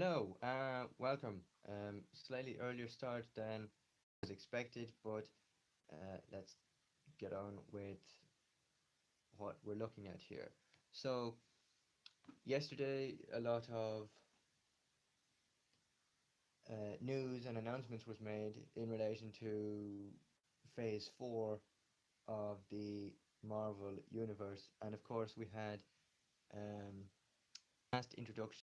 Hello, welcome. Slightly earlier start than was expected, but let's get on with what we're looking at here. So, yesterday, a lot of news and announcements was made in relation to Phase 4 of the Marvel Universe, and of course, we had um, fast introduction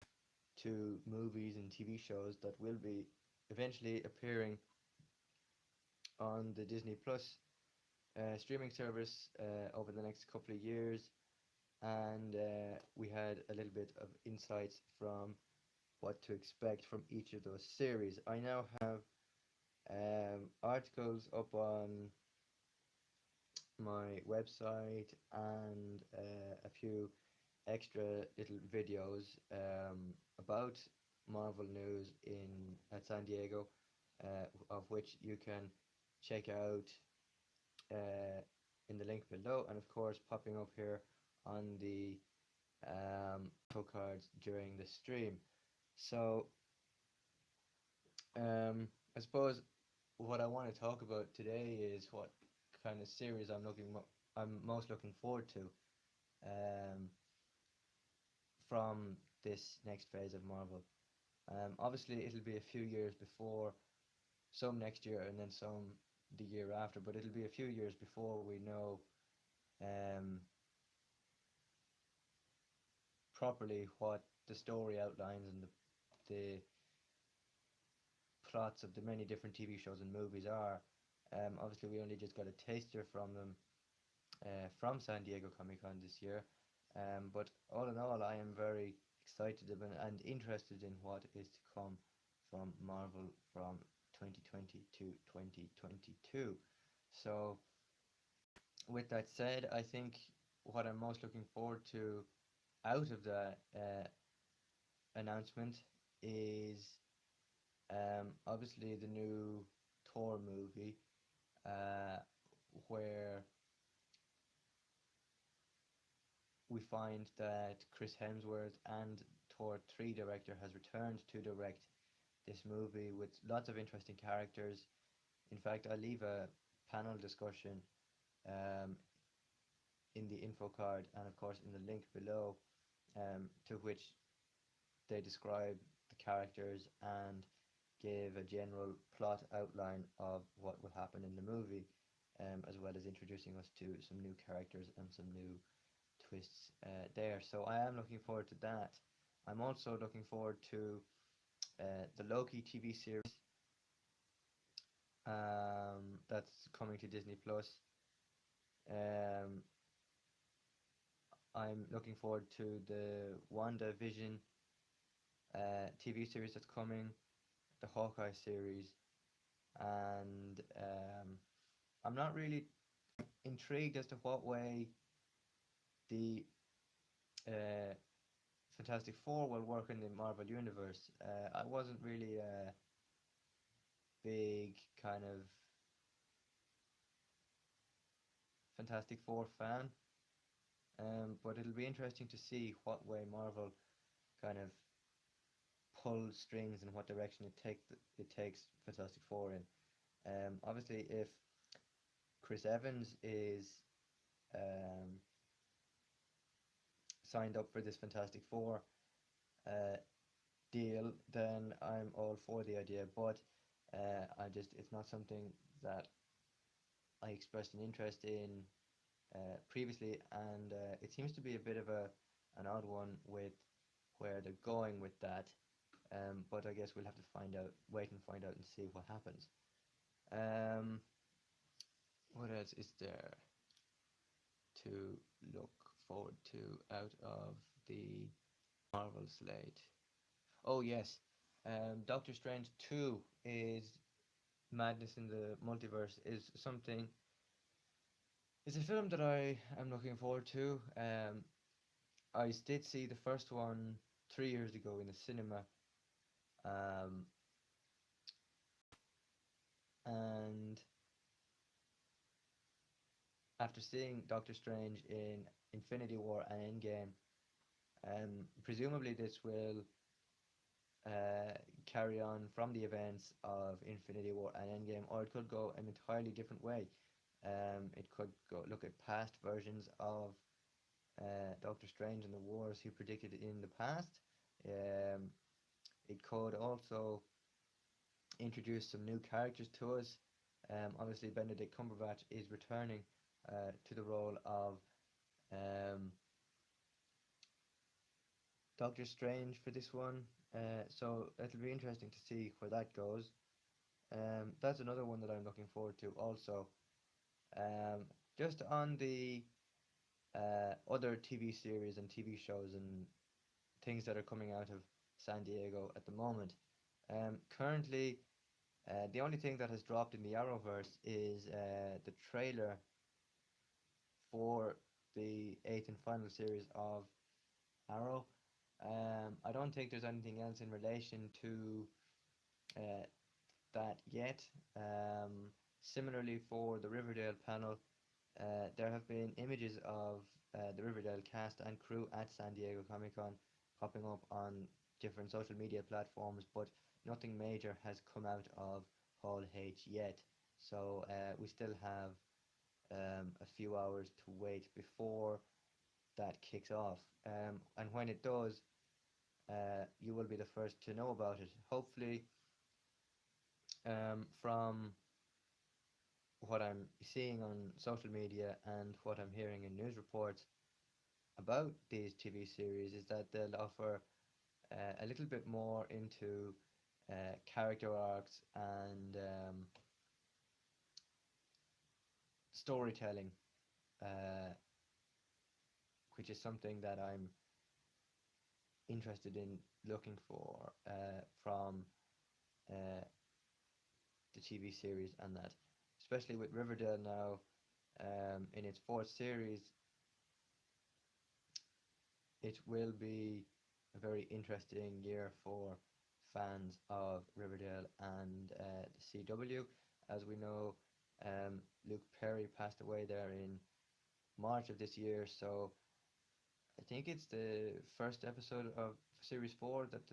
to movies and TV shows that will be eventually appearing on the Disney Plus streaming service over the next couple of years, and we had a little bit of insights from what to expect from each of those series. I now have articles up on my website and a few extra little videos about Marvel news in at San Diego, of which you can check out uh, in the link below, and of course popping up here on the info cards during the stream. So I suppose what I want to talk about today is what kind of series I'm most looking forward to um, from this next phase of Marvel. Obviously, it'll be a few years before, some next year and then some the year after, but it'll be a few years before we know um, properly what the story outlines and the plots of the many different TV shows and movies are. Obviously, we only just got a taster from them from San Diego Comic Con this year. But all in all, I am very excited and interested in what is to come from Marvel from 2020 to 2022. So, with that said, I think what I'm most looking forward to out of the announcement is obviously the new Thor movie, uh, where we find that Chris Hemsworth and Thor 3 director has returned to direct this movie with lots of interesting characters. In fact, I'll leave a panel discussion um, in the info card and, of course, in the link below, to which they describe the characters and give a general plot outline of what will happen in the movie, as well as introducing us to some new characters and some new twists there. So I am looking forward to that. I'm also looking forward to the Loki TV series that's coming to Disney Plus. Um, I'm looking forward to the WandaVision TV series that's coming, the Hawkeye series, and I'm not really intrigued as to what way the uh, Fantastic Four will work in the Marvel Universe. I wasn't really a big kind of Fantastic Four fan, but it'll be interesting to see what way Marvel kind of pulls strings and what direction it takes Fantastic Four in. Obviously, if Chris Evans is um, signed up for this Fantastic Four uh, deal, then I'm all for the idea. But it's not something that I expressed an interest in previously, and it seems to be a bit of an odd one with where they're going with that. But I guess we'll have to wait and find out and see what happens. Um, what else is there to look forward to out of the Marvel slate? Oh yes, Doctor Strange 2 is Madness in the Multiverse is something. It's a film that I am looking forward to. I did see the first one 3 years ago in the cinema, um, and after seeing Doctor Strange in Infinity War and Endgame, presumably this will carry on from the events of Infinity War and Endgame, or it could go an entirely different way. It could go look at past versions of Doctor Strange and the wars he predicted in the past. Um, it could also introduce some new characters to us. Obviously, Benedict Cumberbatch is returning to the role of um, Doctor Strange for this one. So it'll be interesting to see where that goes. That's another one that I'm looking forward to also. Um, just on the other TV series and TV shows and things that are coming out of San Diego at the moment. Currently, the only thing that has dropped in the Arrowverse is the trailer for the eighth and final series of Arrow. I don't think there's anything else in relation to uh, that yet. Similarly, for the Riverdale panel, there have been images of the Riverdale cast and crew at San Diego Comic Con popping up on different social media platforms, but nothing major has come out of Hall H yet. So we still have a few hours to wait before that kicks off. And when it does, you will be the first to know about it. Hopefully, from what I'm seeing on social media and what I'm hearing in news reports about these TV series, is that they'll offer a little bit more into character arcs and storytelling, uh, which is something that I'm interested in looking for from uh, the TV series, and that, especially with Riverdale now in its fourth series, it will be a very interesting year for fans of Riverdale and the CW. As we know, Luke Perry passed away there in March of this year, so I think it's the first episode of series four that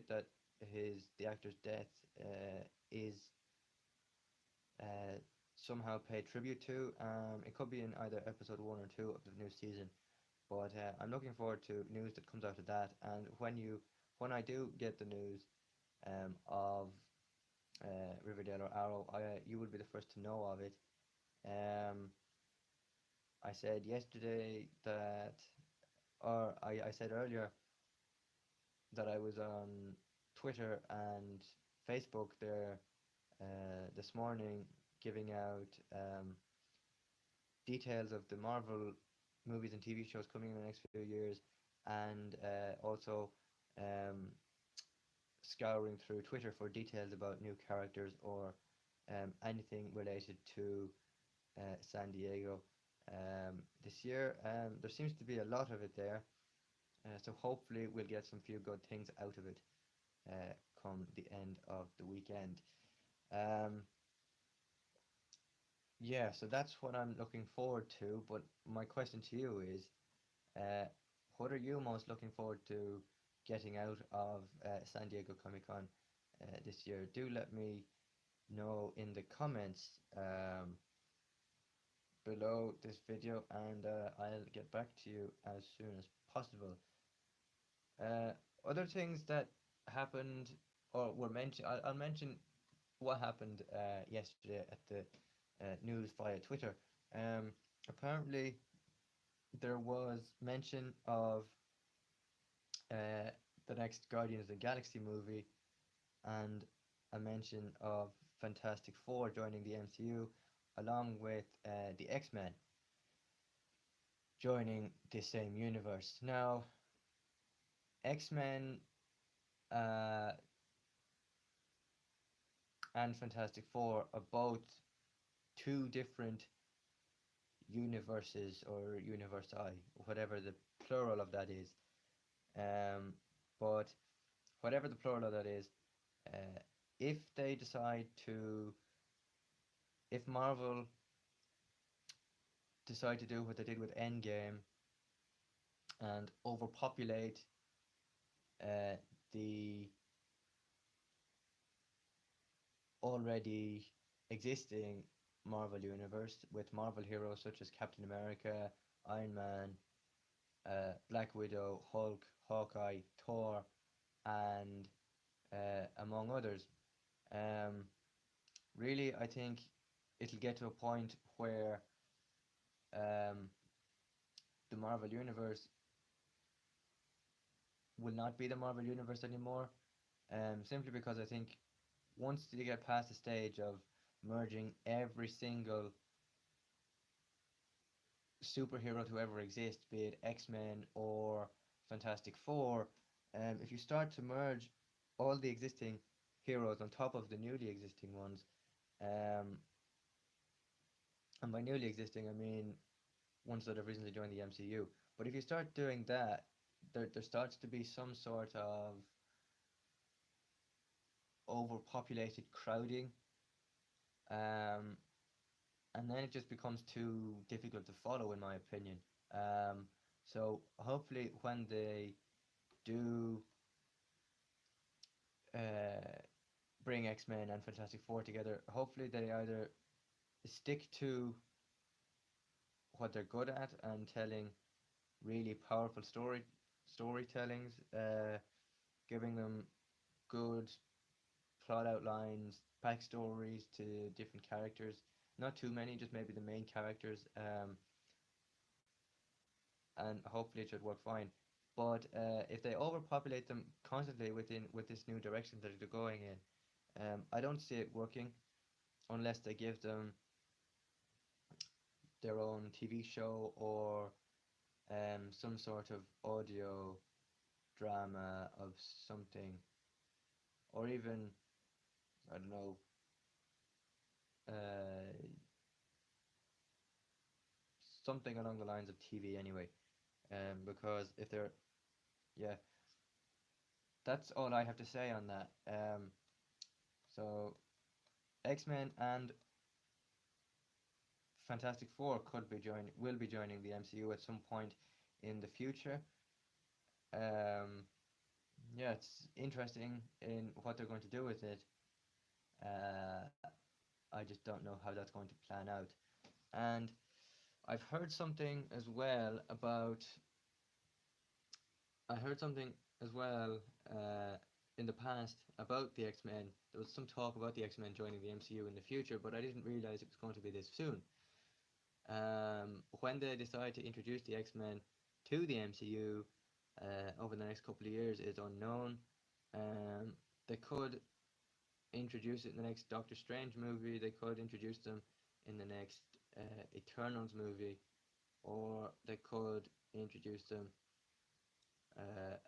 that the actor's death is uh, somehow paid tribute to. It could be in either episode one or two of the new season, but I'm looking forward to news that comes out of that. And when I do get the news of Riverdale or Arrow, you will be the first to know of it. Um, I said yesterday that, or I said earlier that I was on Twitter and Facebook there this morning giving out details of the Marvel movies and TV shows coming in the next few years, and also um, scouring through Twitter for details about new characters or anything related to San Diego this year. There seems to be a lot of it there, so hopefully we'll get some few good things out of it come the end of the weekend. Um, yeah, so that's what I'm looking forward to. But my question to you is, uh, what are you most looking forward to getting out of San Diego Comic Con this year? Do let me know in the comments below this video, and I'll get back to you as soon as possible. Uh, Other things that happened or were mentioned, I'll mention what happened yesterday at the news via Twitter. Apparently, there was mention of uh, the next Guardians of the Galaxy movie and a mention of Fantastic Four joining the MCU, along with the X-Men joining the same universe. Now, X-Men uh, and Fantastic Four are both two different universes or universi, whatever the plural of that is. Um, but whatever the plural of that is, uh, if they decide to, if Marvel decide to do what they did with Endgame and overpopulate uh, the already existing Marvel universe with Marvel heroes such as Captain America, Iron Man, Black Widow, Hulk, Hawkeye, Thor, and among others. Um, Really, I think it'll get to a point where um, the Marvel universe will not be the Marvel universe anymore. Simply because I think once you get past the stage of merging every single superhero to ever exist, be it X-Men or Fantastic Four, if you start to merge all the existing heroes on top of the newly existing ones, um, and by newly existing I mean ones that have recently joined the MCU. But if you start doing that, there starts to be some sort of overpopulated crowding, um, and then it just becomes too difficult to follow, in my opinion. Um, so hopefully, when they do uh, bring X Men and Fantastic Four together, hopefully they either stick to what they're good at and telling really powerful storytellings, giving them good plot outlines, backstories to different characters. Not too many, just maybe the main characters, and hopefully it should work fine. But if they overpopulate them constantly with this new direction that they're going in, I don't see it working unless they give them their own TV show or some sort of audio drama of something, or even I don't know, uh, something along the lines of TV anyway. Because if they're yeah, that's all I have to say on that. So X Men and Fantastic Four will be joining the MCU at some point in the future. Um, yeah, it's interesting in what they're going to do with it. Uh, I just don't know how that's going to plan out. And I've heard something as well about. I heard something as well in the past about the X Men. There was some talk about the X Men joining the MCU in the future, but I didn't realize it was going to be this soon. When they decide to introduce the X Men to the MCU over the next couple of years is unknown. Um, they could introduce it in the next Doctor Strange movie. They could introduce them in the next Eternals movie, or they could introduce them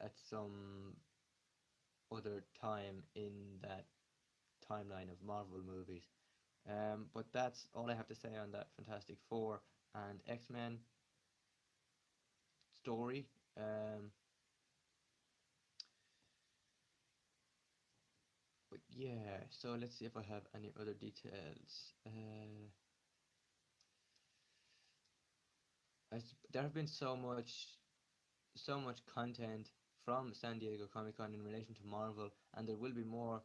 at some other time in that timeline of Marvel movies. But that's all I have to say on that Fantastic Four and X Men story. Um, but yeah, so let's see if I have any other details. There have been so much content from San Diego Comic Con in relation to Marvel, and there will be more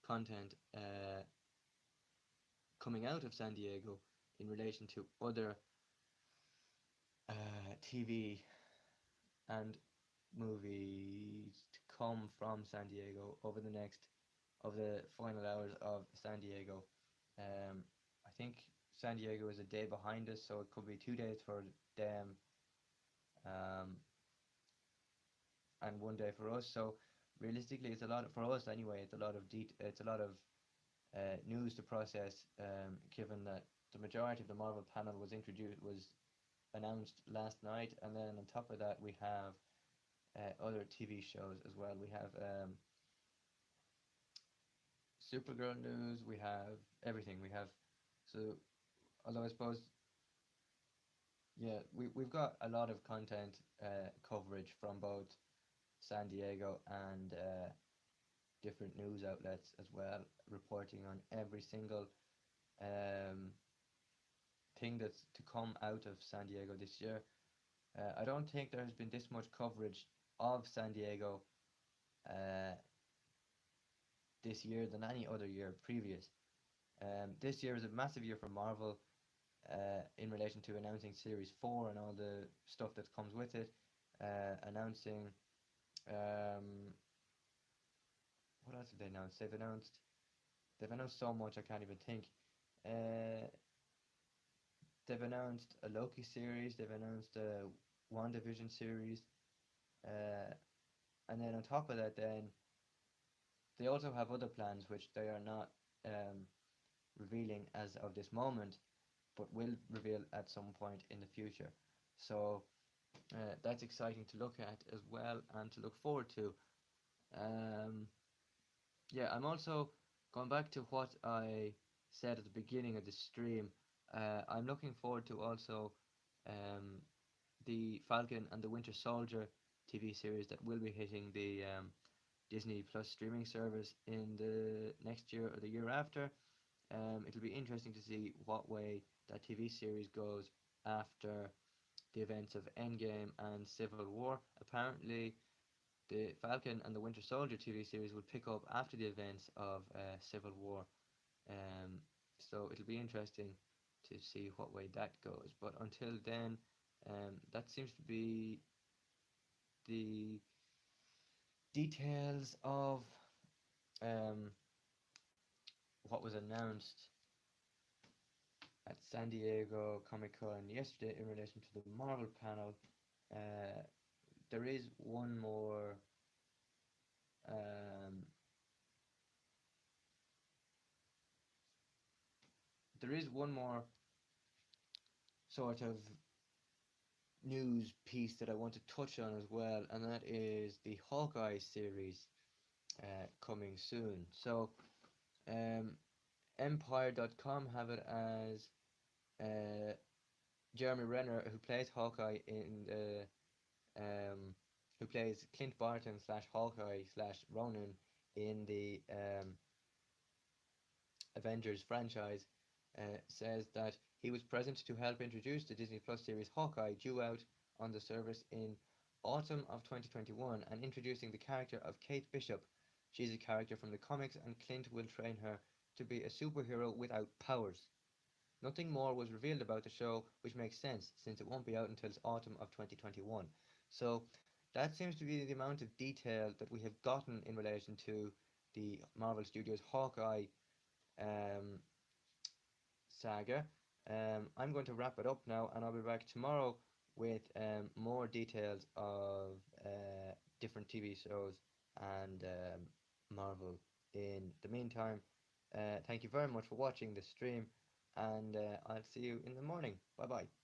content coming out of San Diego in relation to other TV and movies to come from San Diego over the final hours of San Diego. I think San Diego is a day behind us, so it could be 2 days for them, um, and 1 day for us. So realistically, it's a lot for us anyway. It's a lot of news to process, given that the majority of the Marvel panel was announced last night, and then on top of that we have other TV shows as well. We have Supergirl news. We have everything. We have so although I suppose yeah we've got a lot of content coverage from both San Diego and different news outlets as well, reporting on every single um, thing that's to come out of San Diego this year. I don't think there has been this much coverage of San Diego uh, this year than any other year previous. This year is a massive year for Marvel in relation to announcing Series 4 and all the stuff that comes with it. Announcing, um, what else have they announced? They've announced so much I can't even think. Uh, they've announced a Loki series. They've announced a WandaVision series. Uh, and then on top of that, then they also have other plans which they are not um, revealing as of this moment, but will reveal at some point in the future. So that's exciting to look at as well and to look forward to. Um, yeah, I'm also going back to what I said at the beginning of the stream. I'm looking forward to also um, the Falcon and the Winter Soldier TV series that will be hitting the Disney Plus streaming service in the next year or the year after. It'll be interesting to see what way that TV series goes after the events of Endgame and Civil War. Apparently, the Falcon and the Winter Soldier TV series will pick up after the events of Civil War. Um, so it'll be interesting to see what way that goes. But until then, that seems to be the details of um, what was announced at San Diego Comic Con yesterday in relation to the Marvel panel. Uh, there is one more. Um, there is one more sort of news piece that I want to touch on as well, and that is the Hawkeye series coming soon. So, um, Empire.com have it as Jeremy Renner, who plays Hawkeye in the who plays Clint Barton slash Hawkeye slash Ronan in the Avengers franchise, says that he was present to help introduce the Disney Plus series Hawkeye, due out on the service in autumn of 2021, and introducing the character of Kate Bishop. She's a character from the comics, and Clint will train her to be a superhero without powers. Nothing more was revealed about the show, which makes sense since it won't be out until autumn of 2021. So that seems to be the amount of detail that we have gotten in relation to the Marvel Studios Hawkeye um, saga. I'm going to wrap it up now, and I'll be back tomorrow with more details of different TV shows and Marvel. In the meantime, thank you very much for watching the stream, and I'll see you in the morning. Bye bye.